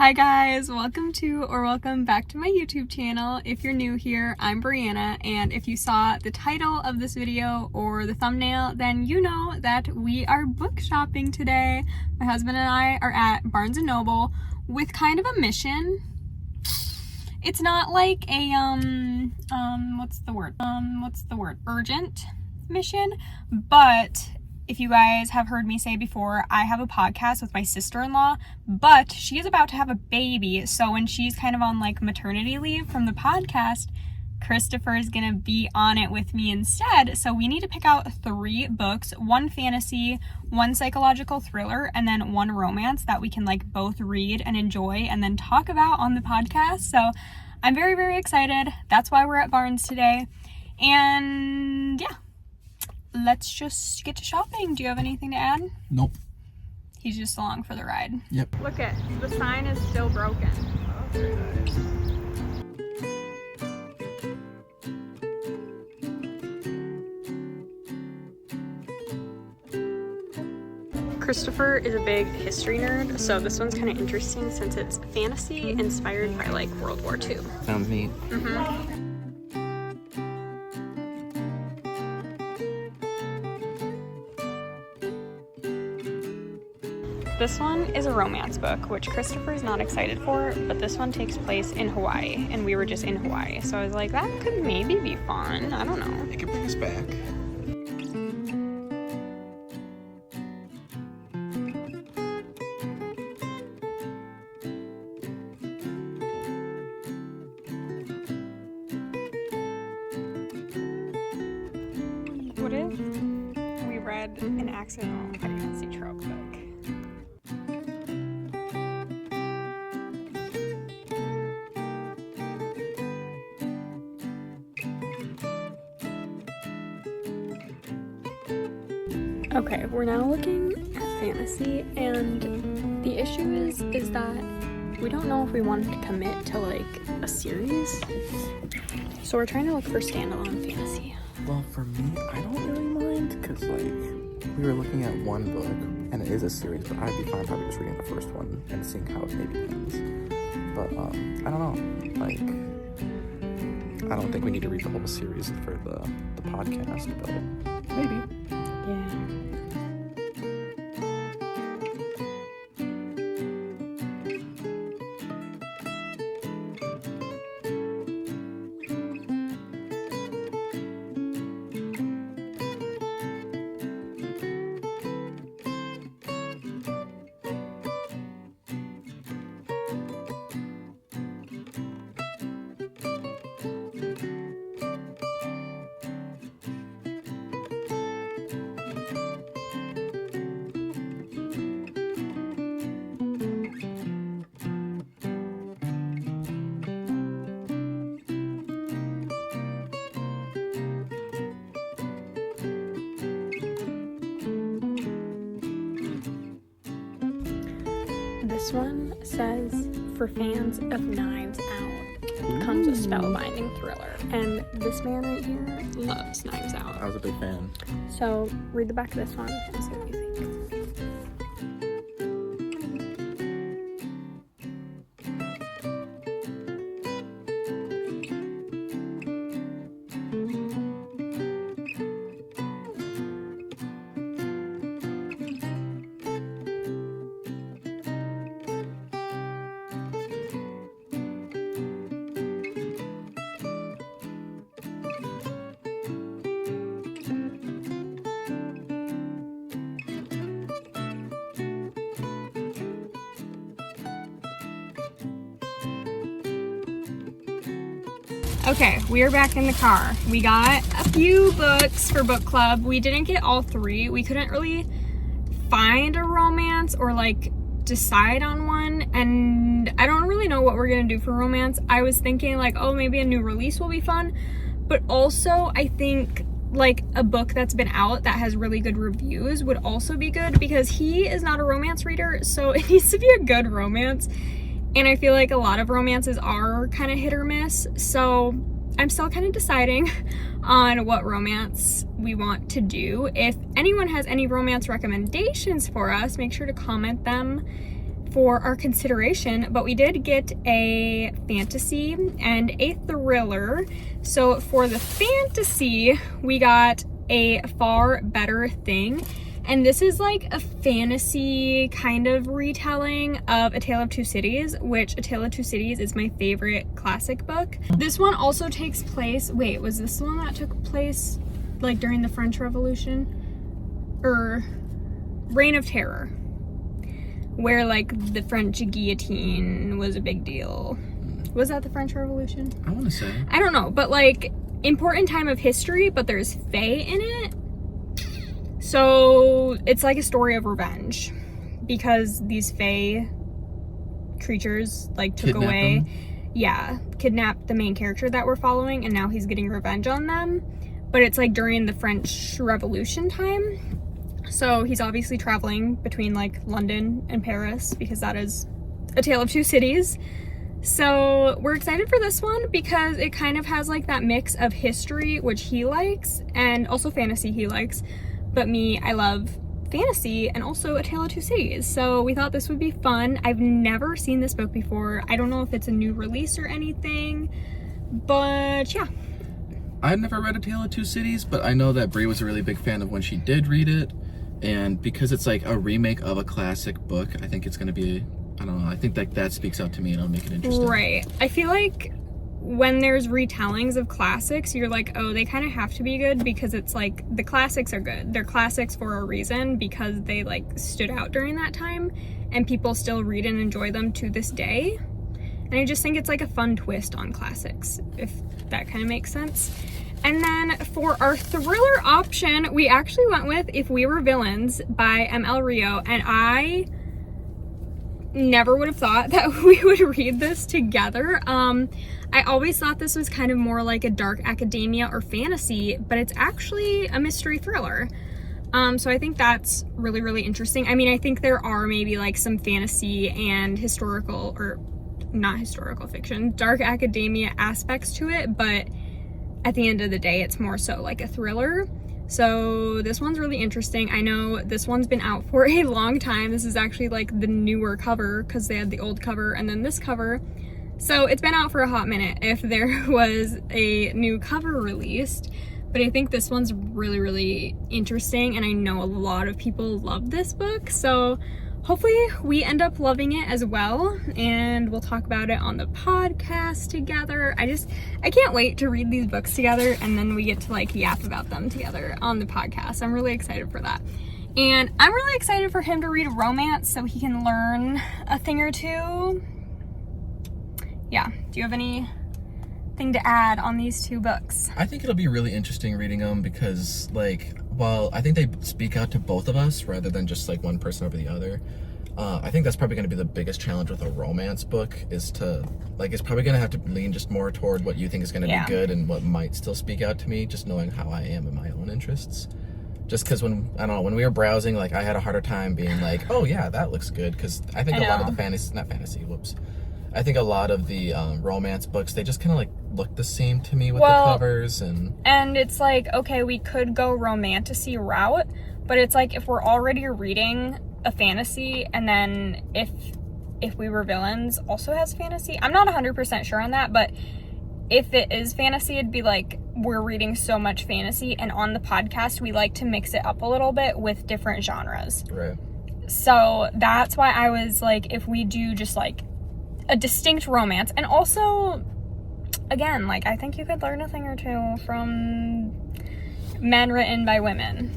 Hi guys, welcome back to my YouTube channel. If you're new here, I'm Brianna, and if you saw the title of this video or the thumbnail, then you know that we are book shopping today. My husband and I are at Barnes & Noble with kind of a mission. It's not like a, urgent mission, but if you guys have heard me say before, I have a podcast with my sister-in-law, but she is about to have a baby. So when she's kind of on like maternity leave from the podcast, Christopher is going to be on it with me instead. So we need to pick out 3 books, 1 fantasy, 1 psychological thriller, and then 1 romance that we can like both read and enjoy and then talk about on the podcast. So I'm very, very excited. That's why we're at Barnes today. And yeah. Let's just get to shopping. Do you have anything to add? Nope. He's just along for the ride. Yep. Look at, the sign is still broken. Oh, very nice. Christopher is a big history nerd, so this one's kind of interesting since it's fantasy inspired by like World War II. Sounds neat. Mm-hmm. This one is a romance book, which Christopher is not excited for, but this one takes place in Hawaii, and we were just in Hawaii, so I was like, that could maybe be fun. I don't know. It could bring us back. What if we read an accidental pregnancy trope book? Okay, we're now looking at fantasy, and the issue is that we don't know if we want to commit to like a series. So we're trying to look for standalone fantasy. Well, for me, I don't really mind, because like, we were looking at one book, and it is a series, but I'd be fine probably just reading the first one and seeing how it maybe ends. But, I don't know, like, I don't think we need to read the whole series for the podcast, but maybe. Yeah. This one says, for fans of Knives Out, comes a spellbinding thriller. And this man right here loves Knives Out. I was a big fan. So read the back of this one and see what you think. Okay, we are back in the car. We got a few books for book club. We didn't get all 3. We couldn't really find a romance or like decide on one, and I don't really know what we're gonna do for romance. I was thinking like, oh, maybe a new release will be fun, but also I think like a book that's been out that has really good reviews would also be good, because he is not a romance reader, so it needs to be a good romance. And I feel like a lot of romances are kind of hit or miss, so I'm still kind of deciding on what romance we want to do. If anyone has any romance recommendations for us, make sure to comment them for our consideration, but we did get a fantasy and a thriller. So for the fantasy, we got A Far Better Thing. And this is like a fantasy kind of retelling of A Tale of Two Cities, which A Tale of Two Cities is my favorite classic book. This one also takes place, wait, was this the one that took place like during the French Revolution? Or Reign of Terror, where like the French guillotine was a big deal. Was that the French Revolution? I want to say. I don't know, but like important time of history, but there's fae in it. So it's like a story of revenge because these fae creatures like took Kidnap away, them. yeah, kidnapped the main character that we're following, and now he's getting revenge on them. But it's like during the French Revolution time. So he's obviously traveling between like London and Paris because that is A Tale of Two Cities. So we're excited for this one because it kind of has like that mix of history, which he likes, and also fantasy he likes. But me, I love fantasy and also A Tale of Two Cities. So we thought this would be fun. I've never seen this book before. I don't know if it's a new release or anything, but yeah. I've never read A Tale of Two Cities, but I know that Brie was a really big fan of when she did read it. And because it's like a remake of a classic book, I think it's going to be, I don't know, I think that speaks out to me and it'll make it interesting. Right. I feel like when there's retellings of classics, you're like, oh, they kind of have to be good because it's like the classics are good. They're classics for a reason because they like stood out during that time and people still read and enjoy them to this day. And I just think it's like a fun twist on classics, if that kind of makes sense. And then for our thriller option, we actually went with If We Were Villains by M.L. Rio, and I never would have thought that we would read this together. I always thought this was kind of more like a dark academia or fantasy, but it's actually a mystery thriller. So I think that's really, really interesting. I mean, I think there are maybe like some fantasy and historical, or not historical fiction, dark academia aspects to it, but at the end of the day, it's more so like a thriller. So this one's really interesting. I know this one's been out for a long time. This is actually like the newer cover because they had the old cover and then this cover. So it's been out for a hot minute if there was a new cover released. But I think this one's really, really interesting, and I know a lot of people love this book. So hopefully we end up loving it as well, and we'll talk about it on the podcast together. I can't wait to read these books together, and then we get to like yap about them together on the podcast. I'm really excited for that. And I'm really excited for him to read a romance so he can learn a thing or two. Yeah, do you have anything to add on these two books? I think it'll be really interesting reading them because, like, while I think they speak out to both of us rather than just like one person over the other, I think that's probably going to be the biggest challenge with a romance book is to, like, it's probably going to have to lean just more toward what you think is going to be good and what might still speak out to me, just knowing how I am and my own interests. Just because when we were browsing, like, I had a harder time being like, oh yeah, that looks good, because I think a lot of the I think a lot of the romance books, they just kind of like look the same to me with the covers and it's like, okay, we could go romantasy route, but it's like if we're already reading a fantasy and then if We Were Villains also has fantasy, I'm not 100% sure on that, but if it is fantasy, it'd be like we're reading so much fantasy, and on the podcast we like to mix it up a little bit with different genres. Right. So that's why I was like, if we do just like a distinct romance, and also again, like, I think you could learn a thing or two from men written by women.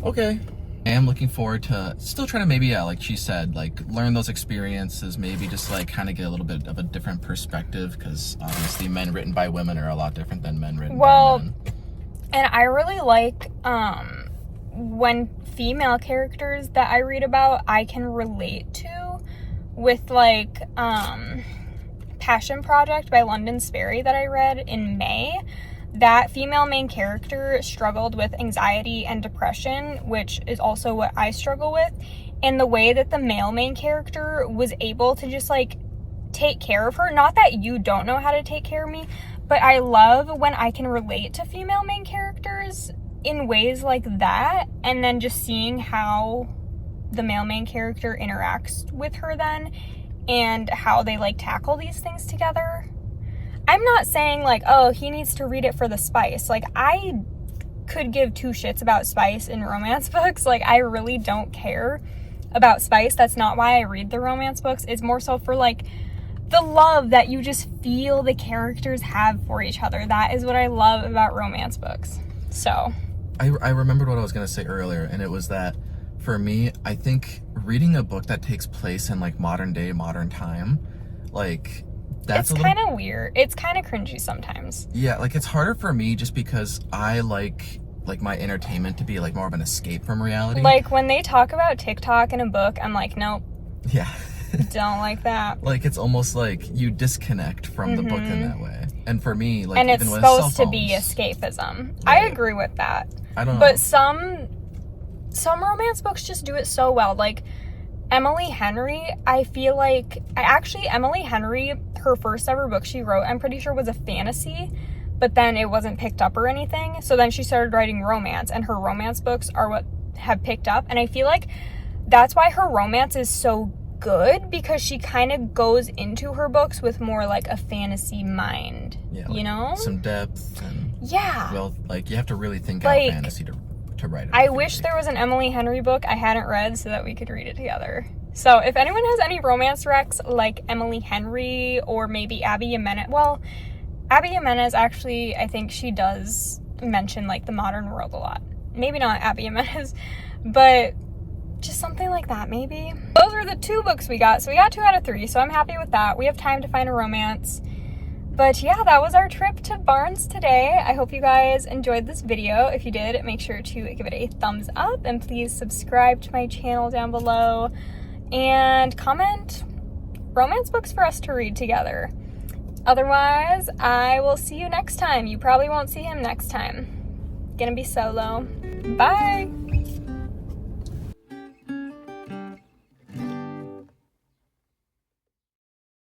Okay. I am looking forward to still trying to maybe, like she said, like learn those experiences, maybe just like kind of get a little bit of a different perspective, because obviously men written by women are a lot different than men written by men. And I really like when female characters that I read about I can relate to, with like Passion Project by London Sperry that I read in May. That female main character struggled with anxiety and depression, which is also what I struggle with. And the way that the male main character was able to just like take care of her, not that you don't know how to take care of me, but I love when I can relate to female main characters in ways like that, and then just seeing how the male main character interacts with her then, and how they like tackle these things together. I'm not saying like, oh, he needs to read it for the spice. Like, I could give two shits about spice in romance books. Like, I really don't care about spice. That's not why I read the romance books. It's more so for like the love that you just feel the characters have for each other. That is what I love about romance books. So I remembered what I was going to say earlier, and it was that for me, I think reading a book that takes place in like modern time, like that's it's kind of weird. It's kind of cringy sometimes. Yeah, like it's harder for me just because I like my entertainment to be like more of an escape from reality. Like when they talk about TikTok in a book, I'm like, nope. Yeah. Don't like that. Like it's almost like you disconnect from the book in that way. And for me, like, and it's even with supposed cell to be phones, escapism. right. I agree with that. I don't know. But some romance books just do it so well. Like Emily Henry, I feel like Emily Henry, her first ever book she wrote, I'm pretty sure was a fantasy, but then it wasn't picked up or anything. So then she started writing romance, and her romance books are what have picked up. And I feel like that's why her romance is so good, because she kind of goes into her books with more like a fantasy mind. Yeah, you know, some depth and yeah. Like you have to really think like, out fantasy to write it. I wish there was an Emily Henry book I hadn't read so that we could read it together. So if anyone has any romance recs like Emily Henry or maybe Abby Jimenez, well, Abby Jimenez actually, I think she does mention like the modern world a lot. Maybe not Abby Jimenez, but just something like that maybe. Those are the 2 books we got. So we got 2 out of 3, so I'm happy with that. We have time to find a romance. But yeah, that was our trip to Barnes today. I hope you guys enjoyed this video. If you did, make sure to give it a thumbs up, and please subscribe to my channel down below and comment romance books for us to read together. Otherwise, I will see you next time. You probably won't see him next time. Gonna be solo. Bye!